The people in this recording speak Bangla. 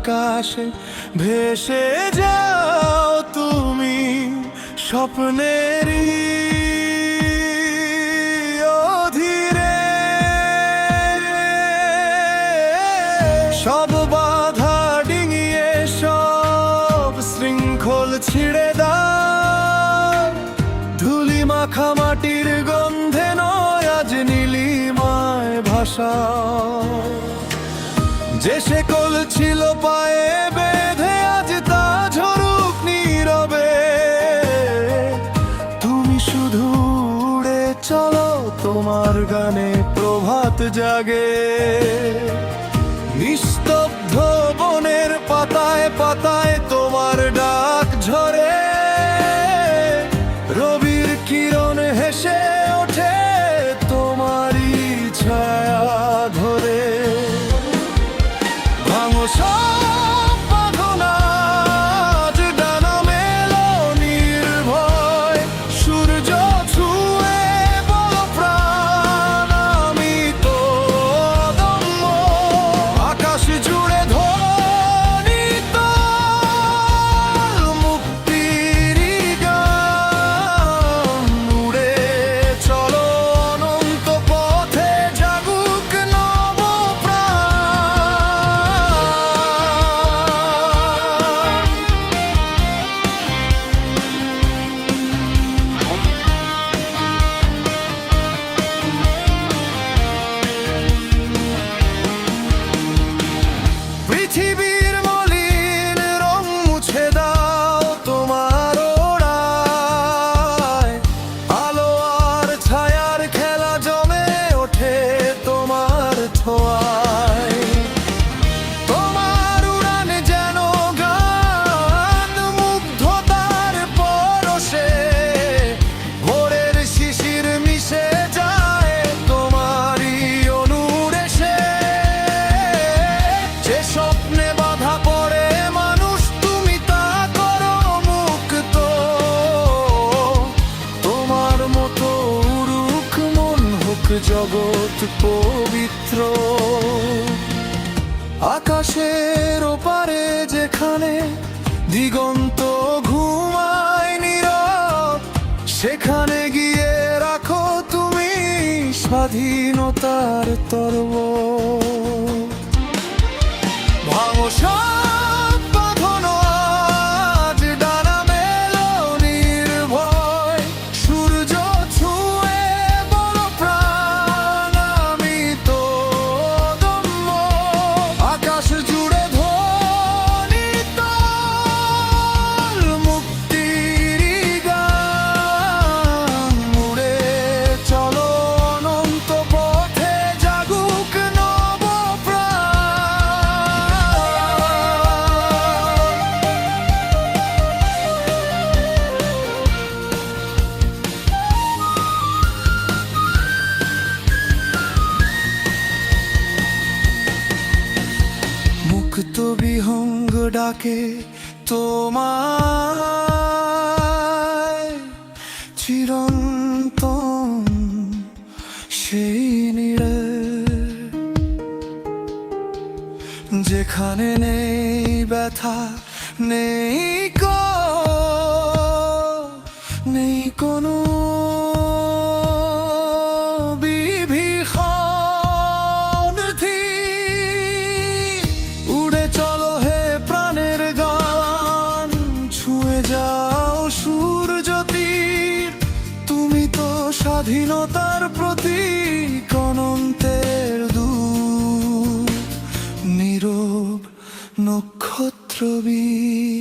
আকাশে ভেসে যাও তুমি স্বপ্নেরই অধীরে। সব বাধা ডিঙিয়ে সব শৃঙ্খল ছিঁড়ে দাও, ধুলি মাখা মাটির গন্ধে নয় আজ নীলিমায় ভাসাও। যে শেকল ছিল পায়ে বেঁধে আজ তা ঝরুক নীরবে, তুমি শুধু উড়ে চলো তোমার গানে প্রভাত জাগে। নিস্তব্ধ বনের পাতায় পাতায় তোমার ডাক ঝরে, রবির কিরণ হেসে ওঠে তোমারই ছায়া ধরে। ভাঙো সব বাঁধনা, আজ ডানা মেলো নির্ভয়, সূর্য ছুঁয়ে বলো প্রাণ আমি তো অদম্য। আকাশ জুড়ে ধ্বনিত মুক্তির গান, উড়ে চলো অনন্ত পথে জাগুক নব প্রাণ। পৃথিবীর মলিন রং মুছে দাও তোমার ওড়ায়, আলো আর ছায়ার খেলা জমে ওঠে তোমার ছোঁয়ায়। তোমার উড়ান যেন গান, মুগ্ধতার পরশে ভোরের শিশির মিশে যায় তোমারই অনুরেশে। যে স্বপ্নে বাধা পড়ে মানুষ তুমি তা করো মুক্ত, তোমার মতো উড়ুক মন হোক জগৎ পবিত্র। আকাশের ওপারে যেখানে দিগন্ত ঘুমায় নীরব, সেখানে গিয়ে রাখো তুমি স্বাধীনতার তরব। ভাঙো সব বাঁধন, আজ ডানা মেলো নির্ভয়, সূর্য ছুঁয়ে বলো প্রাণ আমি তো অদম্য। আকাশ জুড়ে ধ্বনিত মুক্তির গান, উড়ে চলো অনন্ত পথে জাগুক নব প্রাণ। মুক্ত বিহঙ্গ ডাকে তোমায়, চিরন্তন সেই নীড়ে যেখানে নেই ব্যথা নেই নেই কোনো বিভীষণ। উড়ে চলো হে প্রাণের গান, ছুঁয়ে যাও সূর্য তীর, তুমি তো স্বাধীনতার প্রতীক অনন্তের দূত, নীরব নক্ষত্রবীর।